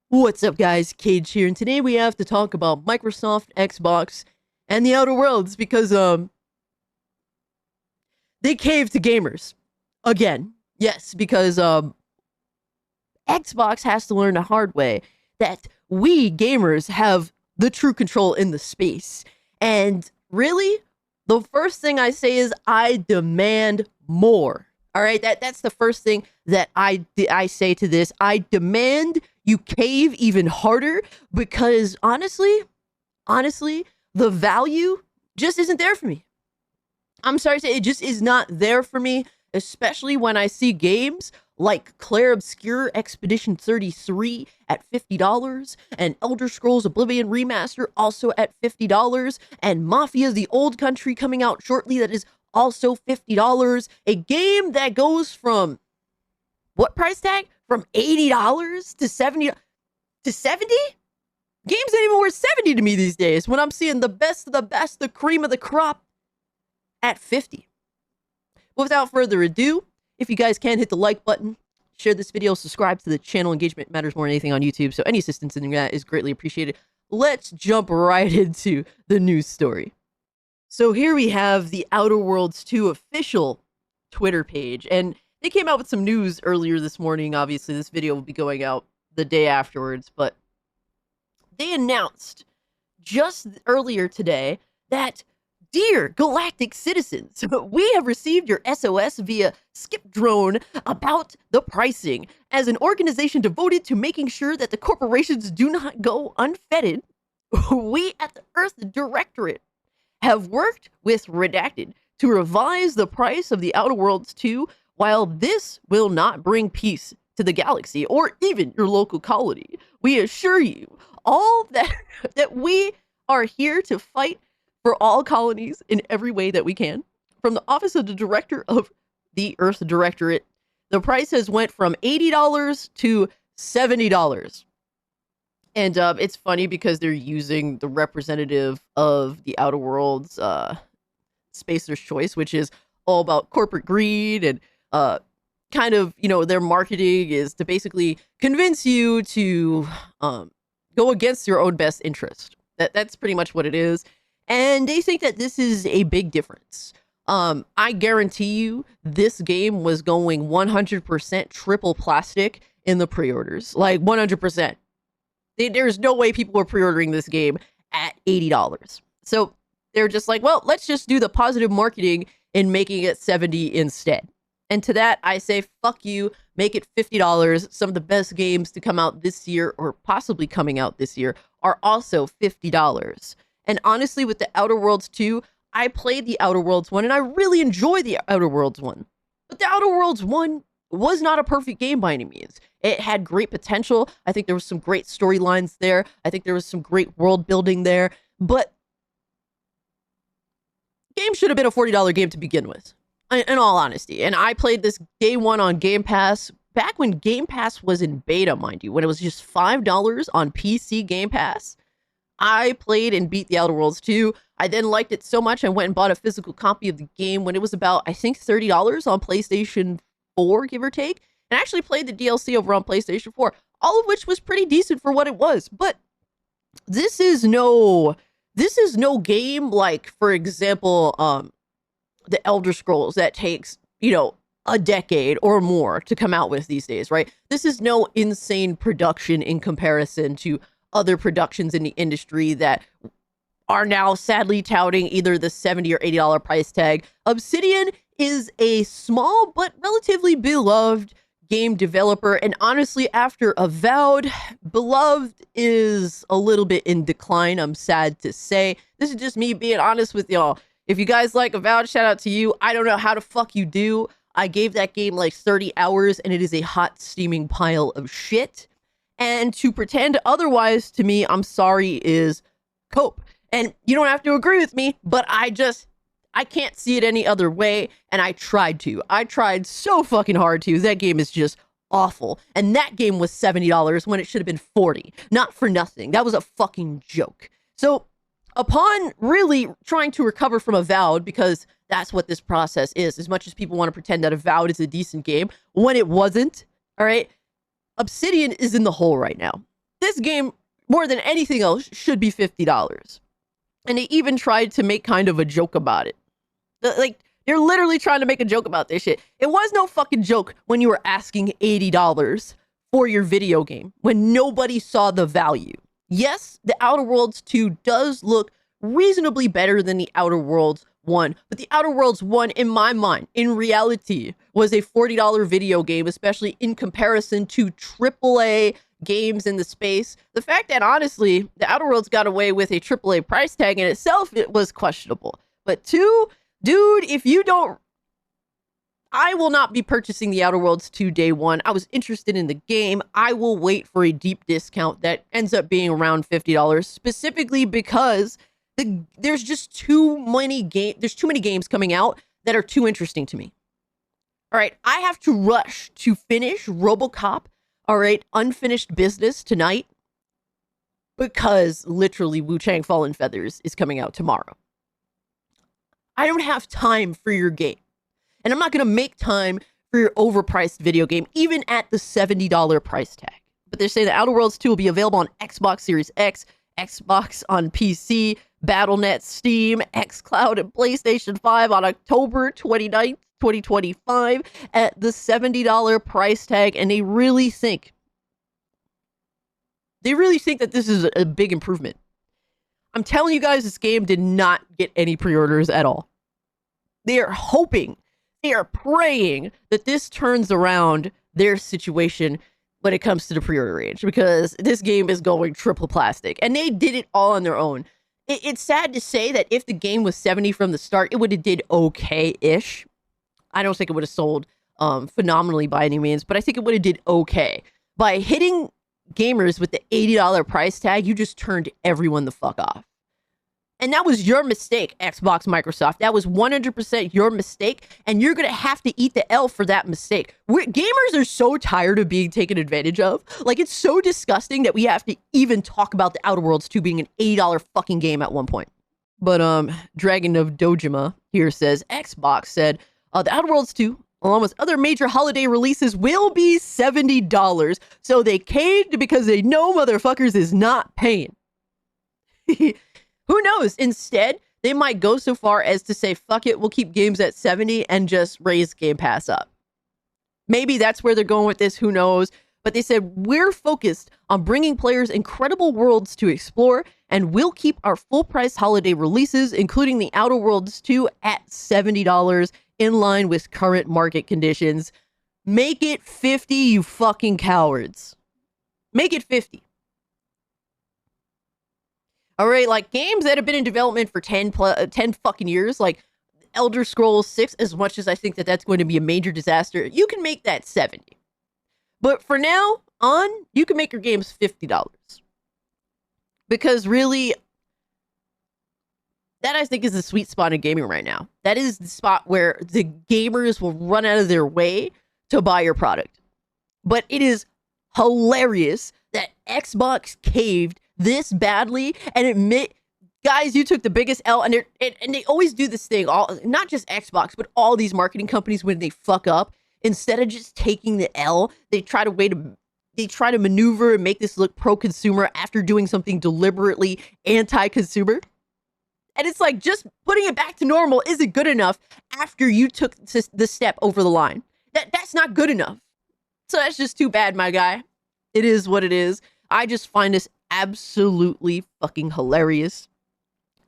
What's up, guys? Cage here, and today we have to talk about Microsoft, Xbox, and the Outer Worlds because they caved to gamers again. Yes, because Xbox has to learn the hard way that we gamers have the true control in the space. And really, the first thing I say is I demand more. All right, that's the first thing that I say to this. I demand you cave even harder because honestly, the value just isn't there for me. I'm sorry to say it just is not there for me, especially when I see games like Claire Obscure Expedition 33 at $50 and Elder Scrolls Oblivion Remaster also at $50 and Mafia the Old Country coming out shortly that is also $50. A game that goes from what price tag? From $80 to 70 to 70? Games ain't even worth 70 to me these days when I'm seeing the best of the best, the cream of the crop at 50. Without further ado, if you guys can hit the like button, share this video, subscribe to the channel. Engagement matters more than anything on YouTube, so any assistance in that is greatly appreciated. Let's jump right into the news story. So here we have the Outer Worlds 2 official Twitter page, and they came out with some news earlier this morning. Obviously, this video will be going out the day afterwards, but they announced just earlier today that, dear galactic citizens, we have received your SOS via Skip Drone about the pricing. As an organization devoted to making sure that the corporations do not go unfettered, we at the Earth Directorate have worked with Redacted to revise the price of the Outer Worlds 2. While this will not bring peace to the galaxy or even your local colony, we assure you all that we are here to fight for all colonies in every way that we can. From the office of the director of the Earth Directorate, the price has went from $80 to $70. And it's funny because they're using the representative of the Outer Worlds, Spacer's Choice, which is all about corporate greed and kind of, their marketing is to basically convince you to go against your own best interest. That's pretty much what it is. And they think that this is a big difference. I guarantee you this game was going 100% triple plastic in the pre-orders. Like 100%. There's no way people were pre-ordering this game at $80. So they're just like, well, let's just do the positive marketing in making it 70 instead. And to that, I say, fuck you, make it $50. Some of the best games to come out this year or possibly coming out this year are also $50. And honestly, with the Outer Worlds 2, I played the Outer Worlds 1 and I really enjoyed the Outer Worlds 1. But the Outer Worlds 1 was not a perfect game by any means. It had great potential. I think there was some great storylines there. I think there was some great world building there. But the game should have been a $40 game to begin with, in all honesty. And I played this day one on Game Pass, back when Game Pass was in beta, mind you, when it was just $5 on PC Game Pass. I played and beat the Outer Worlds 2. I then liked it so much I went and bought a physical copy of the game when it was about, I think, $30 on PlayStation 4, give or take. And I actually played the DLC over on PlayStation 4, all of which was pretty decent for what it was. But this is no game like, for example, the Elder Scrolls that takes, a decade or more to come out with these days, right? This is no insane production in comparison to other productions in the industry that are now sadly touting either the $70 or $80 price tag. Obsidian is a small but relatively beloved game developer, and honestly, after Avowed, Beloved is a little bit in decline, I'm sad to say. This is just me being honest with y'all. If you guys like Avowed, shout out to you. I don't know how the fuck you do. I gave that game like 30 hours, and it is a hot, steaming pile of shit. And to pretend otherwise to me, I'm sorry, is cope. And you don't have to agree with me, but I can't see it any other way. And I tried to. I tried so fucking hard to. That game is just awful. And that game was $70 when it should have been $40. Not for nothing. That was a fucking joke. So upon really trying to recover from Avowed, because that's what this process is, as much as people want to pretend that Avowed is a decent game, when it wasn't, all right, Obsidian is in the hole right now. this game, more than anything else, should be $50. And they even tried to make kind of a joke about it. Like, they're literally trying to make a joke about this shit. It was no fucking joke when you were asking $80 for your video game, when nobody saw the value. Yes, the Outer Worlds 2 does look reasonably better than the Outer Worlds 1, but the Outer Worlds 1, in my mind, in reality, was a $40 video game, especially in comparison to AAA games in the space. The fact that, honestly, the Outer Worlds got away with a AAA price tag in itself, it was questionable. But 2, dude, if you don't... I will not be purchasing the Outer Worlds 2 day one. I was interested in the game. I will wait for a deep discount that ends up being around $50, specifically because there's just too many games coming out that are too interesting to me. All right, I have to rush to finish RoboCop, all right, Unfinished Business tonight, because literally Wu-Chang Fallen Feathers is coming out tomorrow. I don't have time for your game. And I'm not going to make time for your overpriced video game, even at the $70 price tag. But they're saying that Outer Worlds 2 will be available on Xbox Series X, Xbox on PC, Battle.net, Steam, xCloud, and PlayStation 5 on October 29th, 2025 at the $70 price tag. And they really think that this is a big improvement. I'm telling you guys, this game did not get any pre-orders at all. They are hoping, they are praying that this turns around their situation when it comes to the pre-order range, because this game is going triple plastic, and they did it all on their own. It's sad to say that if the game was 70 from the start, it would have did okay-ish. I don't think it would have sold phenomenally by any means, but I think it would have did okay. By hitting gamers with the $80 price tag, you just turned everyone the fuck off. And that was your mistake, Xbox, Microsoft. That was 100% your mistake, and you're going to have to eat the L for that mistake. Gamers are so tired of being taken advantage of. Like, it's so disgusting that we have to even talk about the Outer Worlds 2 being an $80 fucking game at one point. But Dragon of Dojima here says, Xbox said, the Outer Worlds 2, along with other major holiday releases, will be $70. So they caved because they know motherfuckers is not paying. Who knows? Instead, they might go so far as to say, fuck it, we'll keep games at 70 and just raise Game Pass up. Maybe that's where they're going with this, who knows? But they said, we're focused on bringing players incredible worlds to explore, and we'll keep our full-price holiday releases, including the Outer Worlds 2, at $70 in line with current market conditions. Make it 50, you fucking cowards. Make it 50. All right, like games that have been in development for 10 fucking years, like Elder Scrolls 6, as much as I think that that's going to be a major disaster, you can make that 70. But for now on, you can make your games $50. Because really, that I think is the sweet spot in gaming right now. That is the spot where the gamers will run out of their way to buy your product. But it is hilarious that Xbox caved this badly and admit, guys, you took the biggest L, and they always do this thing, not just Xbox, but all these marketing companies, when they fuck up, instead of just taking the L, they try to maneuver and make this look pro-consumer after doing something deliberately anti-consumer. And it's like, just putting it back to normal isn't good enough after you took the step over the line. That's not good enough. So that's just too bad, my guy. It is what it is. I just find this absolutely fucking hilarious.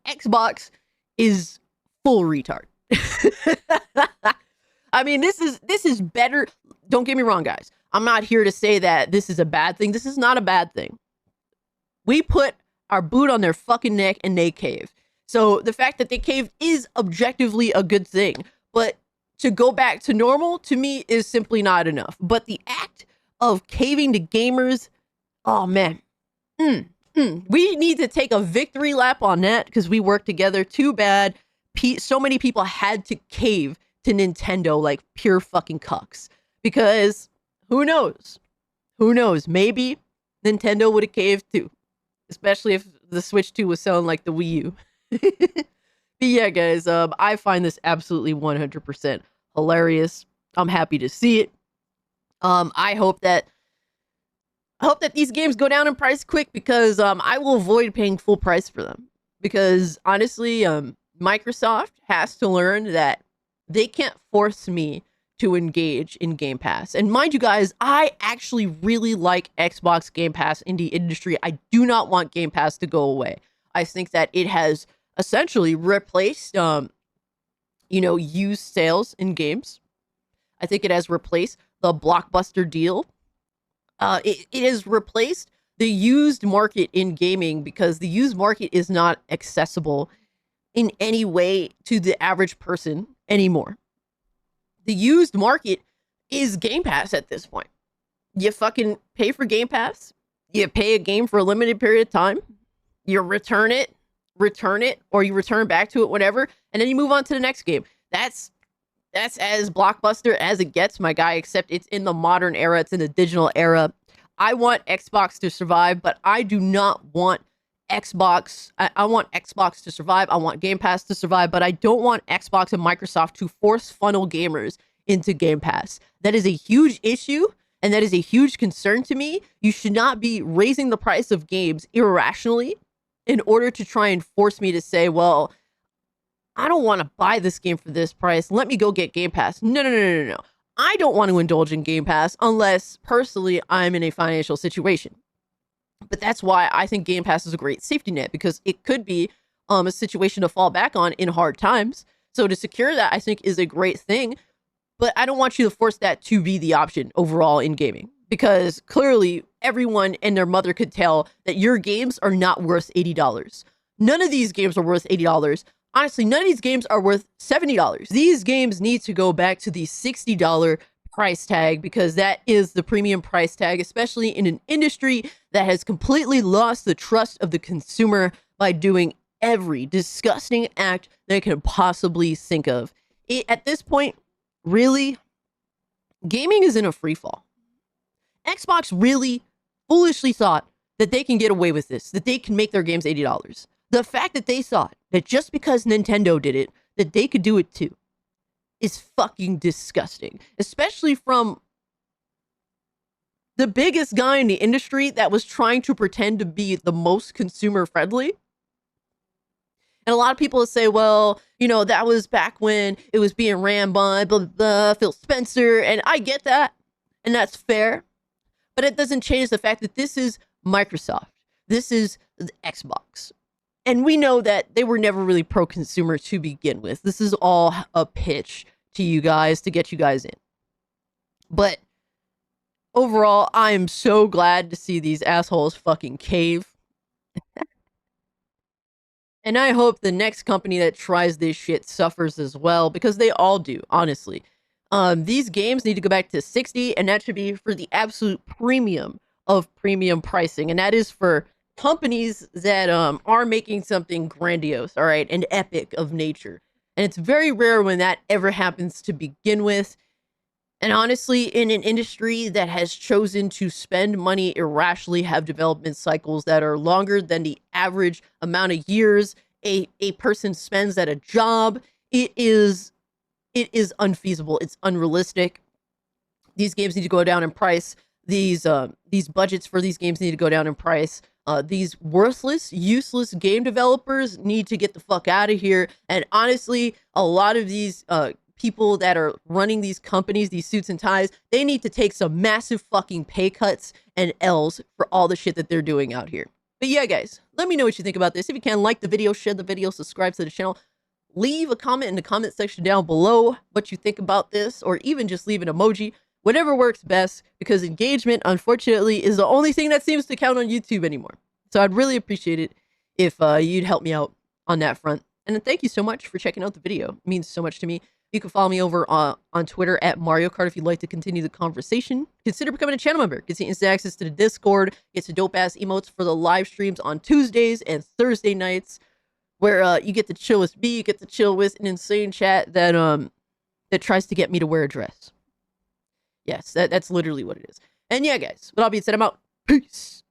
Xbox is full retard. I mean, this is better. Don't get me wrong, guys. I'm not here to say that this is a bad thing. This is not a bad thing. We put our boot on their fucking neck and they cave. So the fact that they caved is objectively a good thing. But to go back to normal, to me, is simply not enough. But the act of caving to gamers, oh man. We need to take a victory lap on that, because we work together. Too bad so many people had to cave to Nintendo like pure fucking cucks. Because who knows? Who knows? Maybe Nintendo would have caved too. Especially if the Switch 2 was selling like the Wii U. But yeah, guys, I find this absolutely 100% hilarious. I'm happy to see it. I hope that I hope that these games go down in price quick because I will avoid paying full price for them. Because honestly, Microsoft has to learn that they can't force me to engage in Game Pass. And mind you guys, I actually really like Xbox Game Pass in the industry. I do not want Game Pass to go away. I think that it has essentially replaced, used sales in games. I think it has replaced the Blockbuster deal. It has replaced the used market in gaming because the used market is not accessible in any way to the average person anymore. The used market is Game Pass at this point. You fucking pay for Game Pass, you pay a game for a limited period of time, you return it, or you return back to it, whatever, and then you move on to the next game. That's as blockbuster as it gets, my guy, except it's in the modern era, it's in the digital era. I want Xbox to survive, but I do not want Xbox. I want Xbox to survive. I want Game Pass to survive, but I don't want Xbox and Microsoft to force funnel gamers into Game Pass. That is a huge issue, and that is a huge concern to me. You should not be raising the price of games irrationally in order to try and force me to say, well, I don't want to buy this game for this price. Let me go get Game Pass. No. I don't want to indulge in Game Pass unless, personally, I'm in a financial situation. But that's why I think Game Pass is a great safety net, because it could be a situation to fall back on in hard times. So to secure that, I think, is a great thing. But I don't want you to force that to be the option overall in gaming, because clearly everyone and their mother could tell that your games are not worth $80. None of these games are worth $80. Honestly, none of these games are worth $70. These games need to go back to the $60 price tag, because that is the premium price tag, especially in an industry that has completely lost the trust of the consumer by doing every disgusting act they can possibly think of. At this point, really, gaming is in a free fall. Xbox really foolishly thought that they can get away with this, that they can make their games $80. The fact that they thought that just because Nintendo did it, that they could do it too, is fucking disgusting. Especially from the biggest guy in the industry that was trying to pretend to be the most consumer friendly. And a lot of people say, well, that was back when it was being ran by blah, blah, blah, Phil Spencer. And I get that. And that's fair. But it doesn't change the fact that this is Microsoft. This is the Xbox. And we know that they were never really pro-consumer to begin with. This is all a pitch to you guys to get you guys in. But overall, I am so glad to see these assholes fucking cave. And I hope the next company that tries this shit suffers as well, because they all do, honestly. These games need to go back to $60, and that should be for the absolute premium of premium pricing. And that is for companies that are making something grandiose, all right, and epic of nature. And it's very rare when that ever happens to begin with. And honestly, in an industry that has chosen to spend money irrationally, have development cycles that are longer than the average amount of years a person spends at a job, it is unfeasible. It's unrealistic. These games need to go down in price. These budgets for these games need to go down in price. These worthless, useless game developers need to get the fuck out of here. And honestly, a lot of these people that are running these companies, these suits and ties, they need to take some massive fucking pay cuts and L's for all the shit that they're doing out here. But yeah, guys, let me know what you think about this. If you can, like the video, share the video, subscribe to the channel. Leave a comment in the comment section down below what you think about this, or even just leave an emoji. Whatever works best, because engagement, unfortunately, is the only thing that seems to count on YouTube anymore. So I'd really appreciate it if you'd help me out on that front. And then thank you so much for checking out the video. It means so much to me. You can follow me over on Twitter at Mario Kart if you'd like to continue the conversation. Consider becoming a channel member. Gets you instant access to the Discord. Gets you dope-ass emotes for the live streams on Tuesdays and Thursday nights, where you get to chill with me. You get to chill with an insane chat that tries to get me to wear a dress. Yes, that's literally what it is. And yeah, guys, with all being said, I'm out. Peace.